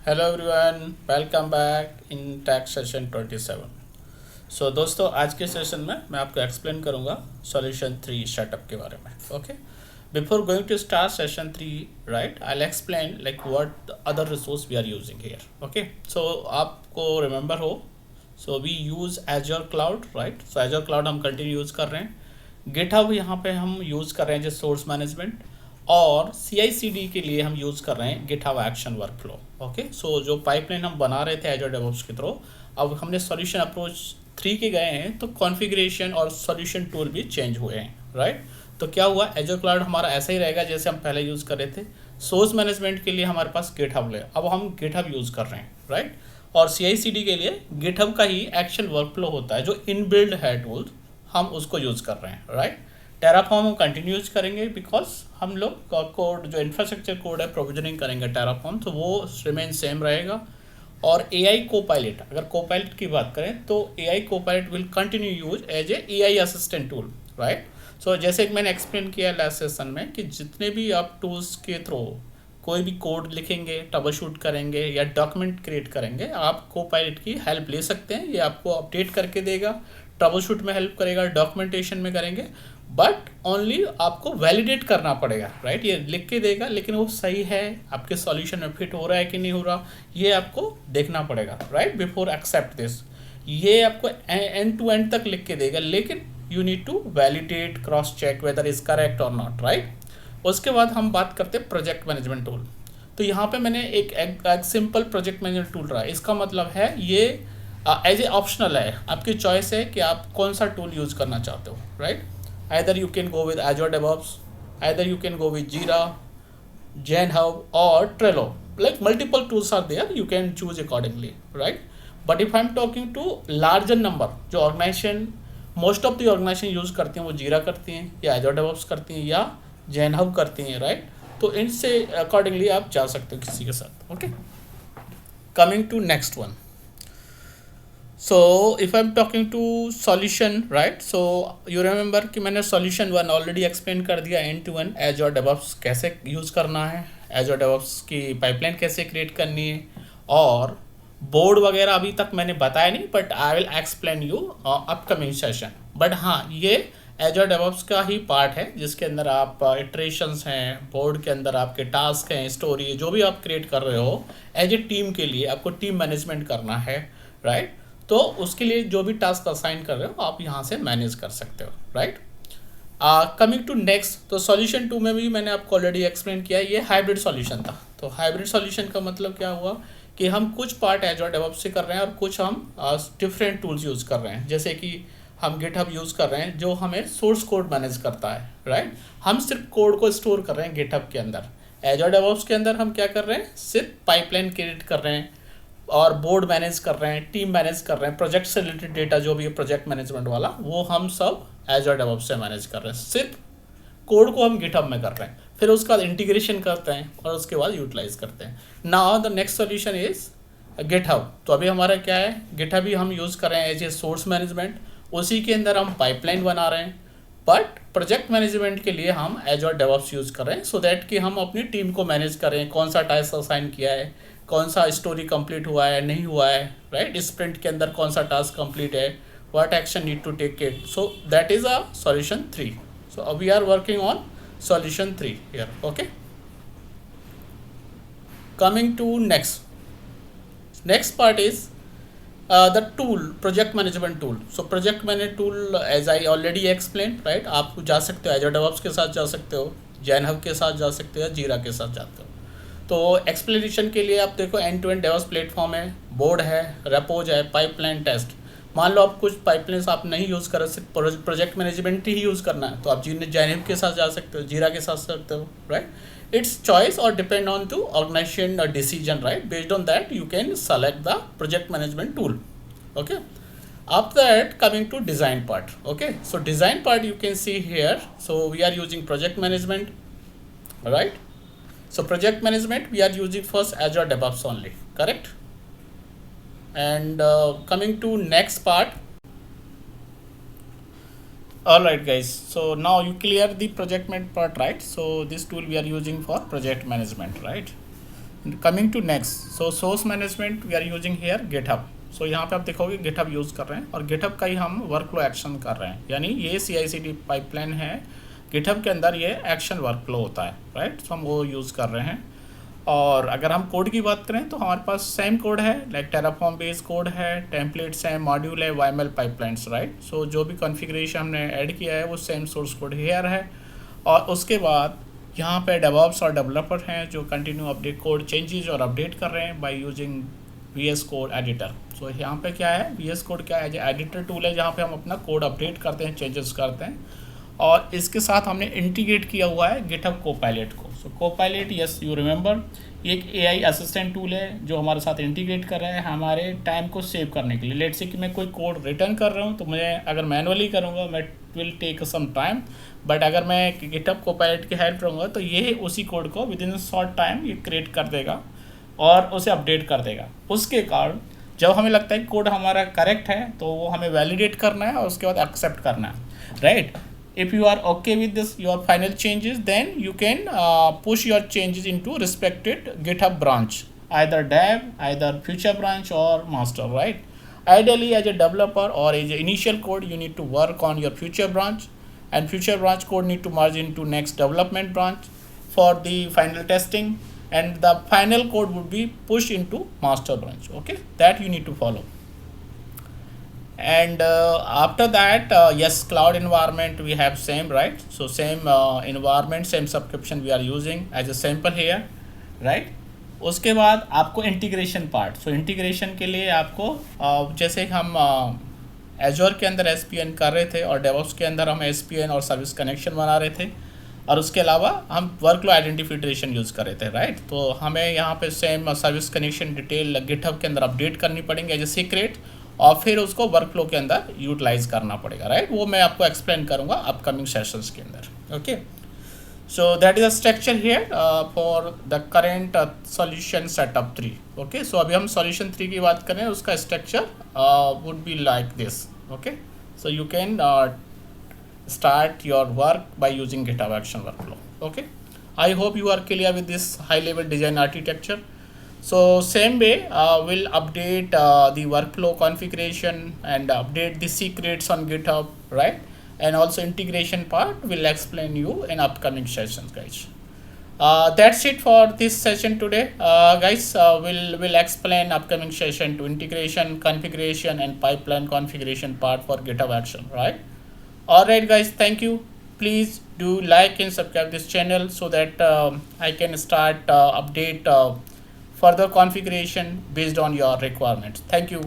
Hello everyone, welcome back in tax session 27। सो दोस्तों, आज के सेशन में मैं आपको एक्सप्लेन करूंगा सॉल्यूशन 3 सेटअप के बारे में। Okay, before going to start session 3, right, I will explain like what other resource we are using here. Okay, so आपको रिमेंबर हो, so we use Azure cloud, right. So Azure cloud हम continue use कर रहे हैं। GitHub यहाँ पे हम use कर रहे हैं जैसे सोर्स मैनेजमेंट, और CI/CD के लिए हम यूज़ कर रहे हैं गिटहब एक्शन वर्कफ्लो। ओके, सो जो पाइपलाइन हम बना रहे थे एजर डेवऑप्स के थ्रू, अब हमने सॉल्यूशन अप्रोच 3 के गए हैं, तो कॉन्फ़िगरेशन और सॉल्यूशन टूल भी चेंज हुए हैं, राइट। तो क्या हुआ, एजर क्लाउड हमारा ऐसा ही रहेगा जैसे हम पहले यूज़ कर रहे थे। सोर्स मैनेजमेंट के लिए हमारे पास गिटहब है, अब हम गिटहब यूज़ कर रहे हैं, राइट। और CI/CD के लिए गिटहब का ही एक्शन वर्कफ्लो होता है जो इनबिल्ड है टूल, हम उसको यूज़ कर रहे हैं, राइट। टेराफॉर्म हम कंटिन्यू यूज करेंगे बिकॉज हम लोग कोड जो इंफ्रास्ट्रक्चर कोड है प्रोविजनिंग करेंगे टेराफॉर्म, तो वो रिमेन सेम रहेगा। और AI कोपायलट, अगर कोपायलट की बात करें तो AI Copilot will continue use as a AI assistant tool, right. So जैसे कि मैंने एक्सप्लेन किया लास्ट सेशन में कि जितने भी आप टूल्स के थ्रू कोई भी कोड लिखेंगे, ट्रबल शूट करेंगे या डॉक्यूमेंट क्रिएट करेंगे, आप कोपायलट की हेल्प ले सकते हैं। ये आपको अपडेट करके देगा, ट्रबल शूट में हेल्प करेगा, डॉक्यूमेंटेशन में करेंगे, बट ओनली आपको वैलिडेट करना पड़ेगा, राइट। ये लिख के देगा, लेकिन वो सही है, आपके सॉल्यूशन में फिट हो रहा है कि नहीं हो रहा, ये आपको देखना पड़ेगा, राइट, बिफोर एक्सेप्ट दिस। ये आपको एंड टू एंड तक लिख के देगा, लेकिन you need to validate, cross check whether is correct और नॉट, राइट। उसके बाद हम बात करते हैं प्रोजेक्ट मैनेजमेंट टूल। तो यहाँ पे मैंने एक सिंपल प्रोजेक्ट मैनेजमेंट टूल रहा है। इसका मतलब है ये एज ए ऑप्शनल है, आपकी चॉइस है कि आप कौन सा टूल यूज़ करना चाहते हो, right. either you can go with Azure DevOps, either you can go with Jira, GenHub or Trello. Like multiple tools are there, you can choose accordingly, right? But if I'm talking to larger number, जो organization most of the organization use करती हैं वो जीरा करती हैं या Azure DevOps करती हैं या GenHub करती हैं, राइट। तो इनसे अकॉर्डिंगली आप जा सकते हो किसी के साथ। Okay, coming to next one. So if I'm talking to solution, right, so you remember कि मैंने solution 1 ऑलरेडी एक्सप्लेन कर दिया end to end Azure DevOps कैसे यूज़ करना है, Azure DevOps की पाइपलाइन कैसे क्रिएट करनी है, और बोर्ड वगैरह अभी तक मैंने बताया नहीं, but I will explain you upcoming session. But हाँ, ये Azure DevOps का ही पार्ट है जिसके अंदर आप इटरेशंस हैं, बोर्ड के अंदर आपके टास्क हैं, स्टोरी जो भी आप क्रिएट कर रहे हो एज ए टीम के लिए, आपको टीम मैनेजमेंट करना है, राइट। तो उसके लिए जो भी टास्क असाइन कर रहे हो आप यहाँ से मैनेज कर सकते हो, राइट। कमिंग टू नेक्स्ट, तो सॉल्यूशन 2 में भी मैंने आपको ऑलरेडी एक्सप्लेन किया, ये हाइब्रिड सॉल्यूशन था। तो हाइब्रिड सॉल्यूशन का मतलब क्या हुआ कि हम कुछ पार्ट एजर डेवऑप्स से कर रहे हैं और कुछ हम डिफरेंट टूल्स यूज़ कर रहे हैं। जैसे कि हम गिटहब यूज़ कर रहे हैं जो हमें सोर्स कोड मैनेज करता है, राइट। हम सिर्फ कोड को स्टोर कर रहे हैं गिटहब के अंदर। एजर डेवऑप्स के अंदर हम क्या कर रहे हैं, सिर्फ पाइपलाइन क्रिएट कर रहे हैं और बोर्ड मैनेज कर रहे हैं, टीम मैनेज कर रहे हैं, प्रोजेक्ट से रिलेटेड डेटा जो भी है प्रोजेक्ट मैनेजमेंट वाला, वो हम सब एजर डेवऑप्स से मैनेज कर रहे हैं। सिर्फ कोड को हम गिटहब में कर रहे हैं, फिर उसका इंटीग्रेशन करते हैं और उसके बाद यूटिलाइज करते हैं। Now the next solution is GitHub. तो अभी हमारा क्या है, गिटहब ही हम यूज़ कर रहे हैं एज ए सोर्स मैनेजमेंट, उसी के अंदर हम पाइपलाइन बना रहे हैं, बट प्रोजेक्ट मैनेजमेंट के लिए हम एजर डेवऑप्स यूज़ कर रहे हैं, सो दैट कि हम अपनी टीम को मैनेज करें, कौन सा टास्क असाइन किया है, कौन सा स्टोरी कंप्लीट हुआ है नहीं हुआ है, राइट। स्प्रिंट के अंदर कौन सा टास्क कंप्लीट है, what action need to take it. So that is a solution 3। So we are working on solution 3 here. Okay, coming to next part is the tool, project management tool. So project management tool as I already explain, right. आप जा सकते हो ager DevOps के साथ जा सकते हो, जेनहब के साथ जा सकते हो, जीरा के साथ जाते हो। तो एक्सप्लेनेशन के लिए आप देखो end to end DevOps platform है, बोर्ड है, रेपोज है, पाइपलाइन टेस्ट। मान लो आप कुछ पाइपलाइंस आप नहीं यूज़ कर सिर्फ प्रोजेक्ट मैनेजमेंट ही यूज़ करना है, तो आप जेनहब के साथ जा सकते हो, जीरा के साथ सकते हो, राइट। इट्स चॉइस और depend on to organization decision, right. Based on that you can select the project management tool. Okay, after that coming to design part. Okay, so design part you can see here, so we are using project management, right. So project management we are using first Azure DevOps only, correct. And coming to next part. Alright guys, so now you clear the project management part, right. So this tool we are using for project management, right. Coming to next, so source management we are using here GitHub. So यहाँ पे आप देखोगे GitHub use कर रहे हैं और GitHub का ही हम वर्कफ्लो एक्शन कर रहे हैं, यानी ये CI/CD पाइपलाइन है गिटहब के अंदर, ये एक्शन वर्कफ्लो होता है, राइट। सो हम वो यूज़ कर रहे हैं। और अगर हम कोड की बात करें तो हमारे पास सेम कोड है, लाइक टेराफॉर्म बेस कोड है, टेम्पलेट्स हैं, मॉड्यूल है, YML पाइपलाइंस, राइट। सो जो भी कॉन्फ़िगरेशन हमने ऐड किया है वो सेम सोर्स कोड हेयर है। और उसके बाद यहाँ पे डेवऑप्स और डेवलपर हैं जो कंटिन्यू अपडेट कोड चेंजेस और अपडेट कर रहे हैं by using VS code editor. So यहाँ पे क्या है, VS कोड क्या है, जो एडिटर टूल है जहाँ पे हम अपना कोड अपडेट करते हैं, चेंजेस करते हैं। और इसके साथ हमने इंटीग्रेट किया हुआ है गिटहब कोपायलट को। सो कोपायलट, यस यू रिमेंबर, ये एक AI असिस्टेंट टूल है जो हमारे साथ इंटीग्रेट कर रहा है हमारे टाइम को सेव करने के लिए। लेट्स से कि मैं कोई कोड रिटर्न कर रहा हूँ तो मैं अगर मैनुअली करूँगा मैं will take some time, but अगर मैं गिटहब कोपायलट की हेल्प लूँगा तो ये उसी कोड को विद इन शॉर्ट टाइम ये क्रिएट कर देगा और उसे अपडेट कर देगा। उसके कारण जब हमें लगता है कि कोड हमारा करेक्ट है तो वो हमें वैलिडेट करना है और उसके बाद एक्सेप्ट करना है, right. If you are okay with this your final changes, then you can push your changes into respected GitHub branch, either dev, either future branch or master, right. Ideally as a developer or as a initial code you need to work on your future branch, and future branch code need to merge into next development branch for the final testing, and the final code would be pushed into master branch, okay, that you need to follow. And after that, yes, cloud environment we have same, right. So same environment, same subscription we are using as a sample here, right. उसके बाद आपको integration part, so integration के लिए आपको जैसे हम एजोर के अंदर SPN कर रहे थे और डेवऑप्स के अंदर हम SPN और सर्विस कनेक्शन बना रहे थे, और उसके अलावा हम वर्कफ्लो आइडेंटिफिकेशन यूज़ कर रहे थे, राइट। तो हमें यहाँ पे same service connection detail GitHub के अंदर अपडेट करनी पड़ेंगे एज ए सीक्रेट, और फिर उसको वर्कफ्लो के अंदर यूटिलाइज करना पड़ेगा, राइट। वो मैं आपको एक्सप्लेन करूँगा अपकमिंग सेशंस के अंदर, okay. So that is a structure here for the current solution setup 3, okay. So अभी हम सॉल्यूशन 3 की बात करें, उसका structure would be like this, okay. So you can start your work by using GitHub Action Workflow, okay. I hope you are clear with this high level design architecture. So same way we'll update the workflow configuration and update the secrets on GitHub, right, and also integration part will explain you in upcoming sessions, guys. That's it for this session today, guys. We'll explain upcoming session to integration, configuration and pipeline configuration part for GitHub Action, right. Alright guys, thank you. Please do like and subscribe this channel so that I can start update further configuration based on your requirements. Thank you.